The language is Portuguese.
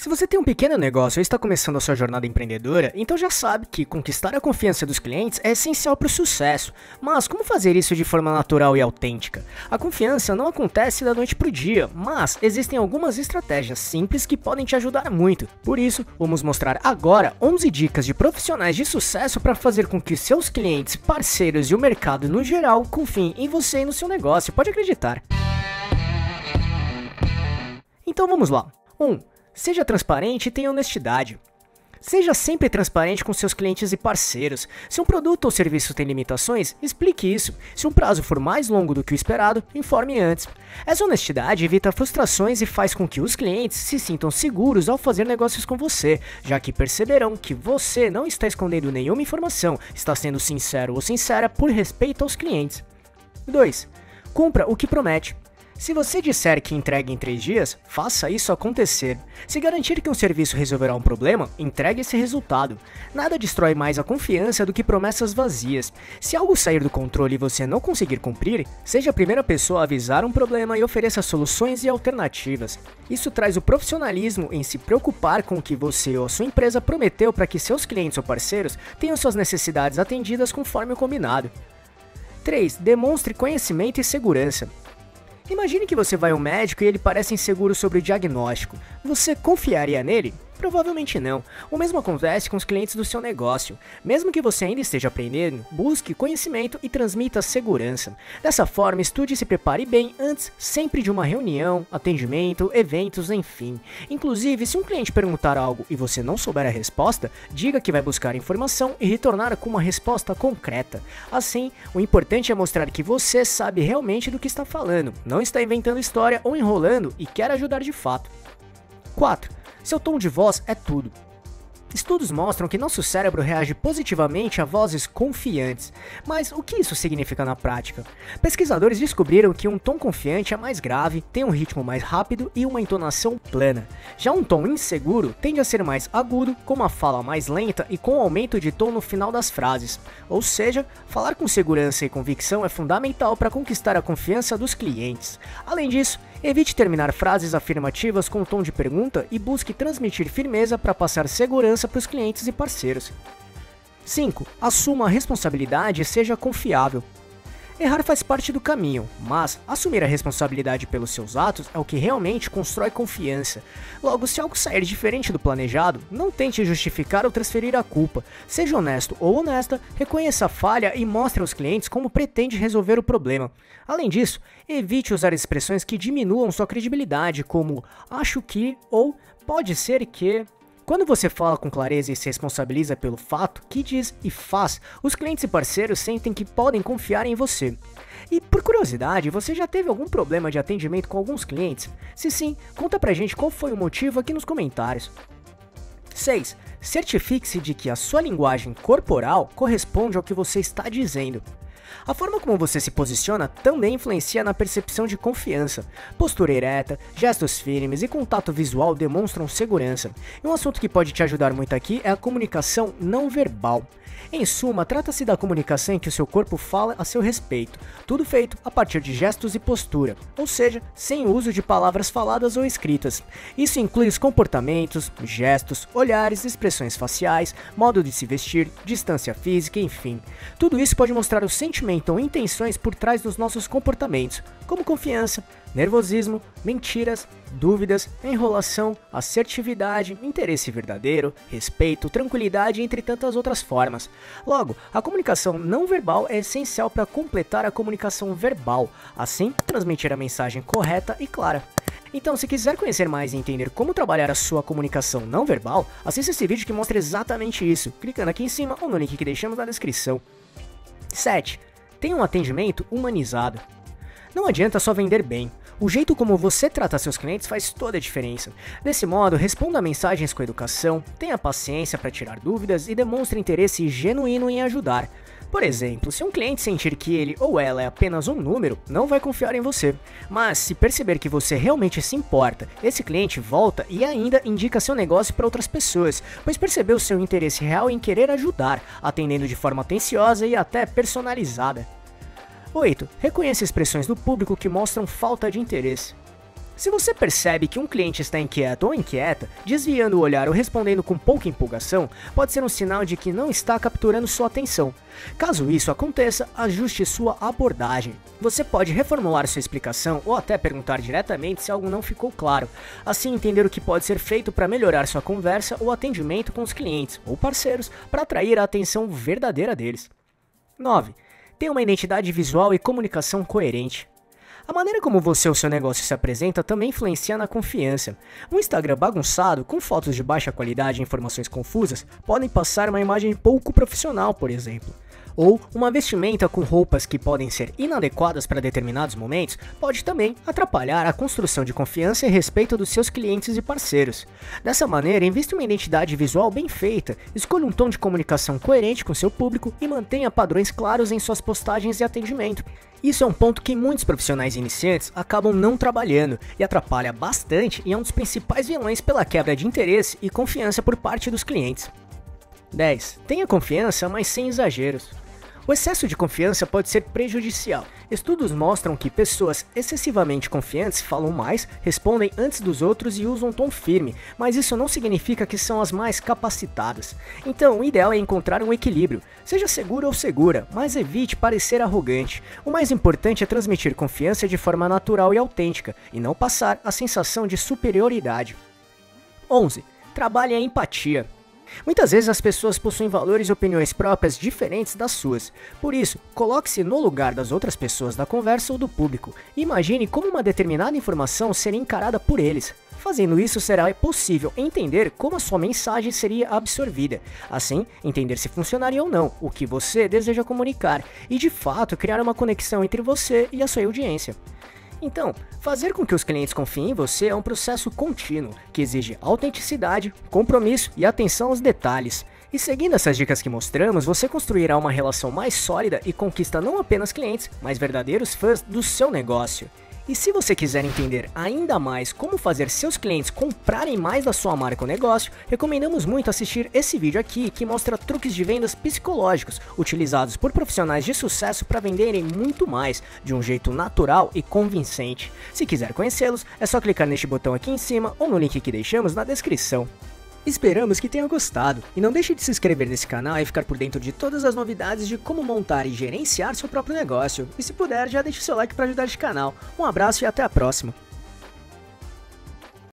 Se você tem um pequeno negócio ou está começando a sua jornada empreendedora, então já sabe que conquistar a confiança dos clientes é essencial para o sucesso. Mas como fazer isso de forma natural e autêntica? A confiança não acontece da noite para o dia, mas existem algumas estratégias simples que podem te ajudar muito. Por isso, vamos mostrar agora 11 dicas de profissionais de sucesso para fazer com que seus clientes, parceiros e o mercado no geral confiem em você e no seu negócio, pode acreditar. Então vamos lá. 1. Seja transparente e tenha honestidade. Seja sempre transparente com seus clientes e parceiros. Se um produto ou serviço tem limitações, explique isso. Se um prazo for mais longo do que o esperado, informe antes. Essa honestidade evita frustrações e faz com que os clientes se sintam seguros ao fazer negócios com você, já que perceberão que você não está escondendo nenhuma informação, está sendo sincero ou sincera por respeito aos clientes. 2. Cumpra o que promete. Se você disser que entrega em 3 dias, faça isso acontecer. Se garantir que um serviço resolverá um problema, entregue esse resultado. Nada destrói mais a confiança do que promessas vazias. Se algo sair do controle e você não conseguir cumprir, seja a primeira pessoa a avisar um problema e ofereça soluções e alternativas. Isso traz o profissionalismo em se preocupar com o que você ou a sua empresa prometeu para que seus clientes ou parceiros tenham suas necessidades atendidas conforme o combinado. 3. Demonstre conhecimento e segurança. Imagine que você vai ao médico e ele parece inseguro sobre o diagnóstico. Você confiaria nele? Provavelmente não. O mesmo acontece com os clientes do seu negócio. Mesmo que você ainda esteja aprendendo, busque conhecimento e transmita segurança. Dessa forma, estude e se prepare bem antes sempre de uma reunião, atendimento, eventos, enfim. Inclusive, se um cliente perguntar algo e você não souber a resposta, diga que vai buscar informação e retornar com uma resposta concreta. Assim, o importante é mostrar que você sabe realmente do que está falando, não está inventando história ou enrolando e quer ajudar de fato. 4. Seu tom de voz é tudo. Estudos mostram que nosso cérebro reage positivamente a vozes confiantes. Mas o que isso significa na prática? Pesquisadores descobriram que um tom confiante é mais grave, tem um ritmo mais rápido e uma entonação plana. Já um tom inseguro tende a ser mais agudo, com uma fala mais lenta e com aumento de tom no final das frases. Ou seja, falar com segurança e convicção é fundamental para conquistar a confiança dos clientes. Além disso, evite terminar frases afirmativas com tom de pergunta e busque transmitir firmeza para passar segurança para os clientes e parceiros. 5. Assuma a responsabilidade e seja confiável. Errar faz parte do caminho, mas assumir a responsabilidade pelos seus atos é o que realmente constrói confiança. Logo, se algo sair diferente do planejado, não tente justificar ou transferir a culpa. Seja honesto ou honesta, reconheça a falha e mostre aos clientes como pretende resolver o problema. Além disso, evite usar expressões que diminuam sua credibilidade, como acho que ou pode ser que. Quando você fala com clareza e se responsabiliza pelo fato que diz e faz, os clientes e parceiros sentem que podem confiar em você. E por curiosidade, você já teve algum problema de atendimento com alguns clientes? Se sim, conta pra gente qual foi o motivo aqui nos comentários. 6. Certifique-se de que a sua linguagem corporal corresponde ao que você está dizendo. A forma como você se posiciona também influencia na percepção de confiança. Postura ereta, gestos firmes e contato visual demonstram segurança. E um assunto que pode te ajudar muito aqui é a comunicação não verbal. Em suma, trata-se da comunicação em que o seu corpo fala a seu respeito, tudo feito a partir de gestos e postura, ou seja, sem o uso de palavras faladas ou escritas. Isso inclui os comportamentos, gestos, olhares, expressões faciais, modo de se vestir, distância física, enfim. Tudo isso pode mostrar o sentimento ou intenções por trás dos nossos comportamentos, como confiança, nervosismo, mentiras, dúvidas, enrolação, assertividade, interesse verdadeiro, respeito, tranquilidade, entre tantas outras formas. Logo, a comunicação não verbal é essencial para completar a comunicação verbal, assim transmitir a mensagem correta e clara. Então, se quiser conhecer mais e entender como trabalhar a sua comunicação não verbal, assista esse vídeo que mostra exatamente isso, clicando aqui em cima ou no link que deixamos na descrição. 7. Tenha um atendimento humanizado. Não adianta só vender bem. O jeito como você trata seus clientes faz toda a diferença. Desse modo, responda a mensagens com educação, tenha paciência para tirar dúvidas e demonstre interesse genuíno em ajudar. Por exemplo, se um cliente sentir que ele ou ela é apenas um número, não vai confiar em você. Mas se perceber que você realmente se importa, esse cliente volta e ainda indica seu negócio para outras pessoas, pois percebeu seu interesse real em querer ajudar, atendendo de forma atenciosa e até personalizada. 8. Reconheça expressões do público que mostram falta de interesse. Se você percebe que um cliente está inquieto ou inquieta, desviando o olhar ou respondendo com pouca empolgação, pode ser um sinal de que não está capturando sua atenção. Caso isso aconteça, ajuste sua abordagem. Você pode reformular sua explicação ou até perguntar diretamente se algo não ficou claro, assim entender o que pode ser feito para melhorar sua conversa ou atendimento com os clientes ou parceiros para atrair a atenção verdadeira deles. 9. Tenha uma identidade visual e comunicação coerente. A maneira como você ou seu negócio se apresenta também influencia na confiança. Um Instagram bagunçado, com fotos de baixa qualidade e informações confusas, podem passar uma imagem pouco profissional, por exemplo. Ou uma vestimenta com roupas que podem ser inadequadas para determinados momentos pode também atrapalhar a construção de confiança e respeito dos seus clientes e parceiros. Dessa maneira, invista em uma identidade visual bem feita, escolha um tom de comunicação coerente com seu público e mantenha padrões claros em suas postagens e atendimento. Isso é um ponto que muitos profissionais iniciantes acabam não trabalhando e atrapalha bastante e é um dos principais vilões pela quebra de interesse e confiança por parte dos clientes. 10. Tenha confiança, mas sem exageros. O excesso de confiança pode ser prejudicial. Estudos mostram que pessoas excessivamente confiantes falam mais, respondem antes dos outros e usam um tom firme, mas isso não significa que são as mais capacitadas. Então, o ideal é encontrar um equilíbrio. Seja seguro ou segura, mas evite parecer arrogante. O mais importante é transmitir confiança de forma natural e autêntica, e não passar a sensação de superioridade. 11. Trabalhe a empatia. Muitas vezes as pessoas possuem valores e opiniões próprias diferentes das suas. Por isso, coloque-se no lugar das outras pessoas da conversa ou do público e imagine como uma determinada informação seria encarada por eles. Fazendo isso, será possível entender como a sua mensagem seria absorvida. Assim, entender se funcionaria ou não o que você deseja comunicar e, de fato, criar uma conexão entre você e a sua audiência. Então, fazer com que os clientes confiem em você é um processo contínuo, que exige autenticidade, compromisso e atenção aos detalhes. E seguindo essas dicas que mostramos, você construirá uma relação mais sólida e conquista não apenas clientes, mas verdadeiros fãs do seu negócio. E se você quiser entender ainda mais como fazer seus clientes comprarem mais da sua marca ou negócio, recomendamos muito assistir esse vídeo aqui que mostra truques de vendas psicológicos utilizados por profissionais de sucesso para venderem muito mais, de um jeito natural e convincente. Se quiser conhecê-los, é só clicar neste botão aqui em cima ou no link que deixamos na descrição. Esperamos que tenha gostado, e não deixe de se inscrever nesse canal e ficar por dentro de todas as novidades de como montar e gerenciar seu próprio negócio. E se puder, já deixe seu like para ajudar este canal. Um abraço e até a próxima!